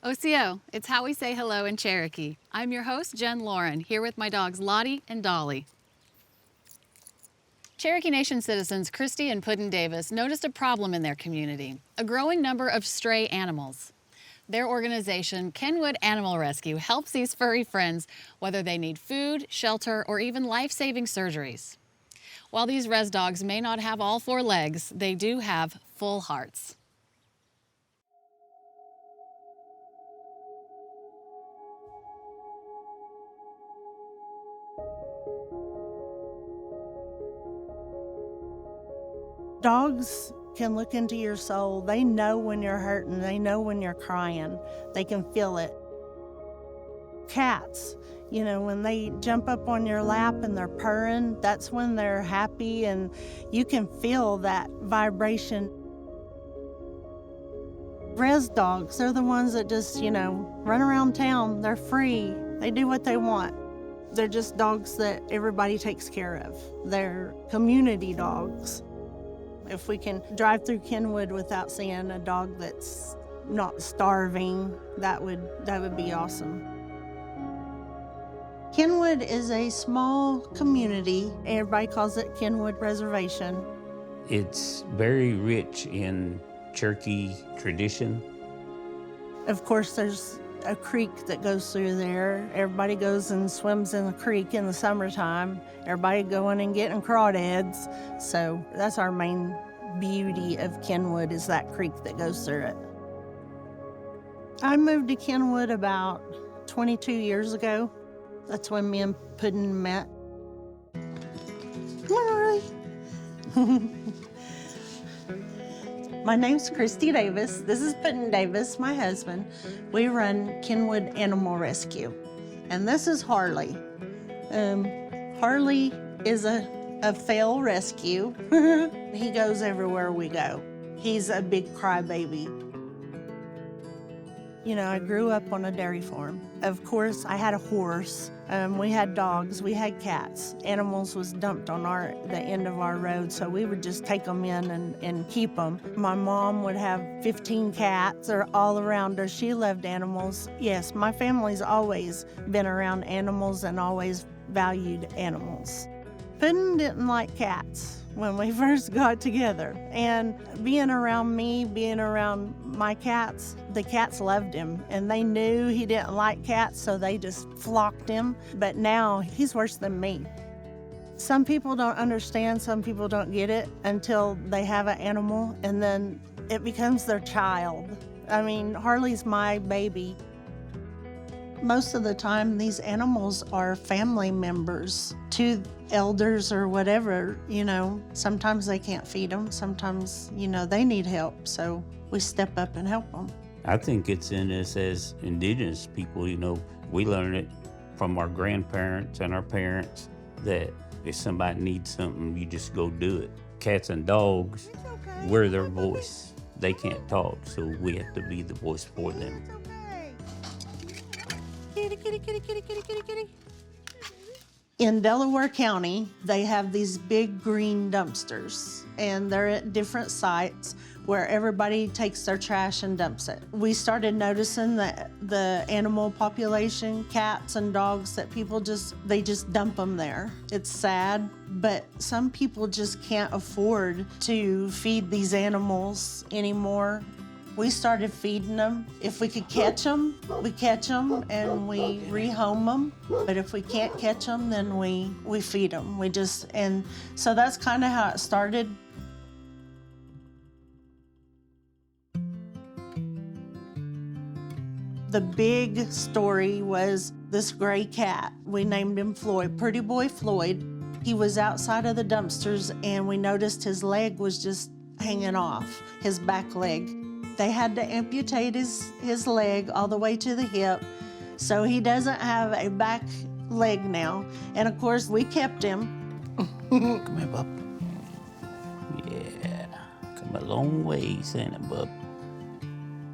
Osiyo, it's how we say hello in Cherokee. I'm your host, Jen Lauren, here with my dogs Lottie and Dolly. Cherokee Nation citizens Christy and Puddin Davis noticed a problem in their community, a growing number of stray animals. Their organization, Kenwood Animal Rescue, helps these furry friends whether they need food, shelter, or even life-saving surgeries. While these Rez dogs may not have all four legs, they do have full hearts. Dogs can look into your soul. They know when you're hurting. They know when you're crying. They can feel it. Cats, when they jump up on your lap and they're purring, that's when they're happy, and you can feel that vibration. Rez dogs, they're the ones that just, run around town. They're free. They do what they want. They're just dogs that everybody takes care of. They're community dogs. If we can drive through Kenwood without seeing a dog that's not starving, that would be awesome. Kenwood is a small community. Everybody calls it Kenwood Reservation. It's very rich in Cherokee tradition. Of course, there's a creek that goes through there. Everybody goes and swims in the creek in the summertime. Everybody going and getting crawdads. So that's our main beauty of Kenwood, is that creek that goes through it. I moved to Kenwood about 22 years ago. That's when me and Puddin met. Come on, Rory. My name's Christy Davis. This is Puddin Davis, my husband. We run Kenwood Animal Rescue. And this is Harley. Harley is a fail rescue. He goes everywhere we go. He's a big crybaby. I grew up on a dairy farm. Of course, I had a horse. We had dogs, we had cats. Animals was dumped on the end of our road, so we would just take them in and keep them. My mom would have 15 cats all around her. She loved animals. Yes, my family's always been around animals and always valued animals. Puddin didn't like cats when we first got together. And being around me, being around my cats, the cats loved him. And they knew he didn't like cats, so they just flocked him. But now he's worse than me. Some people don't understand, some people don't get it until they have an animal, and then it becomes their child. I mean, Harley's my baby. Most of the time, these animals are family members to elders or whatever, Sometimes they can't feed them. Sometimes, they need help. So we step up and help them. I think it's in us as indigenous people, we learn it from our grandparents and our parents that if somebody needs something, you just go do it. Cats and dogs, we're their voice. They can't talk, so we have to be the voice for them. Kitty, kitty, kitty, kitty, kitty, kitty, kitty. In Delaware County, they have these big green dumpsters, and they're at different sites where everybody takes their trash and dumps it. We started noticing that the animal population, cats and dogs, that people just dump them there. It's sad, but some people just can't afford to feed these animals anymore. We started feeding them. If we could catch them, we catch them and we rehome them. But if we can't catch them, then we feed them. And so that's kind of how it started. The big story was this gray cat. We named him Floyd, Pretty Boy Floyd. He was outside of the dumpsters and we noticed his leg was just hanging off, his back leg. They had to amputate his leg all the way to the hip, so he doesn't have a back leg now. And of course, we kept him. Come here, bub. Yeah, come a long way, Santa bub.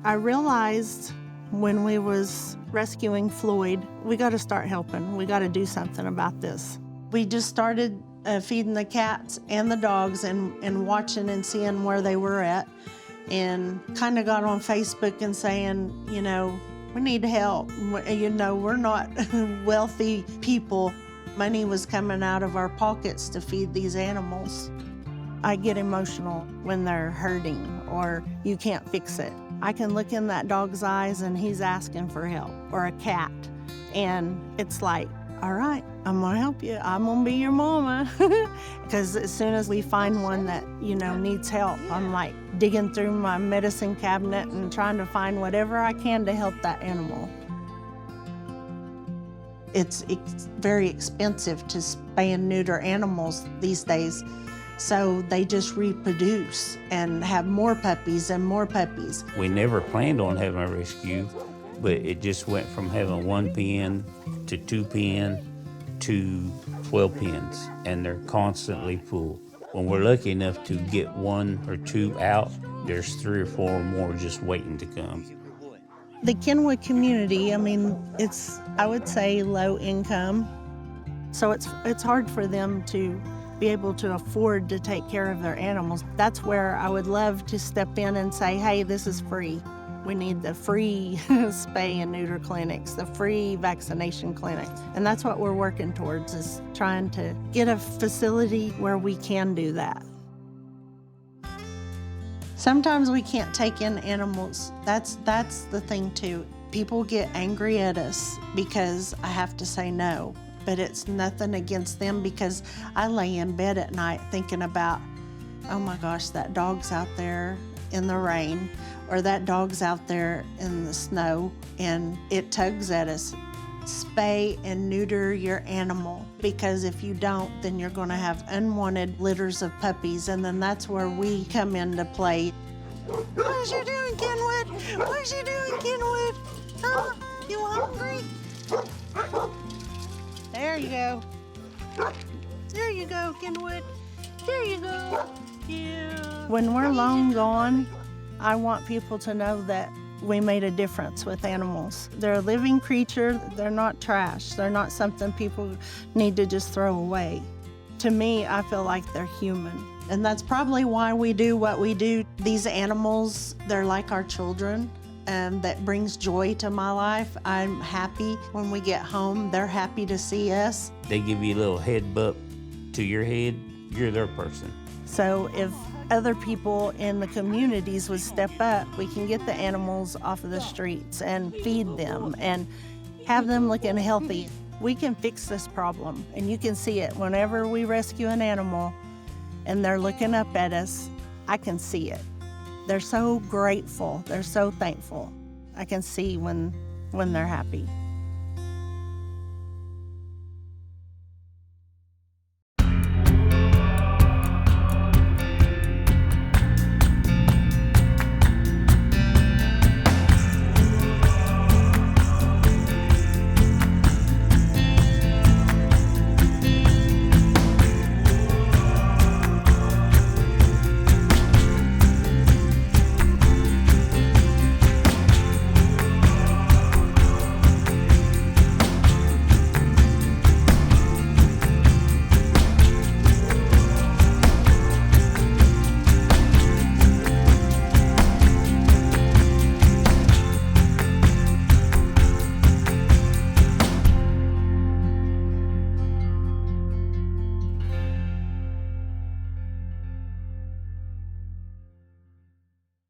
I realized when we was rescuing Floyd, we got to start helping. We got to do something about this. We just started feeding the cats and the dogs and watching and seeing where they were at. And kind of got on Facebook and saying, We need help. You know, we're not wealthy people. Money was coming out of our pockets to feed these animals. I get emotional when they're hurting or you can't fix it. I can look in that dog's eyes and he's asking for help, or a cat. And it's like, all right, I'm gonna help you. I'm gonna be your mama. Because as soon as we find one that, you know, needs help, I'm like digging through my medicine cabinet and trying to find whatever I can to help that animal. It's very expensive to spay and neuter animals these days. So they just reproduce and have more puppies and more puppies. We never planned on having a rescue, but it just went from having 1 pen to 2 pen to 12 pens, and they're constantly full. When we're lucky enough to get 1 or 2 out, there's 3 or 4 more just waiting to come. The Kenwood community, I mean, it's, I would say, low income. So it's hard for them to be able to afford to take care of their animals. That's where I would love to step in and say, hey, this is free. We need the free spay and neuter clinics, the free vaccination clinics. And that's what we're working towards, is trying to get a facility where we can do that. Sometimes we can't take in animals. That's the thing too. People get angry at us because I have to say no. But it's nothing against them, because I lay in bed at night thinking about, oh my gosh, that dog's out there in the rain, or that dog's out there in the snow, and it tugs at us. Spay and neuter your animal, because if you don't, then you're gonna have unwanted litters of puppies, and then that's where we come into play. What you doing, Kenwood? What you doing, Kenwood? Huh? You hungry? There you go. There you go, Kenwood. There you go. Yeah. When we're long gone, I want people to know that we made a difference with animals. They're a living creature. They're not trash. They're not something people need to just throw away. To me, I feel like they're human. And that's probably why we do what we do. These animals, they're like our children. That brings joy to my life. I'm happy when we get home. They're happy to see us. They give you a little head bump to your head, you're their person. So if other people in the communities would step up, we can get the animals off of the streets and feed them and have them looking healthy. We can fix this problem, and you can see it whenever we rescue an animal and they're looking up at us. I can see it. They're so grateful. They're so thankful. I can see when they're happy.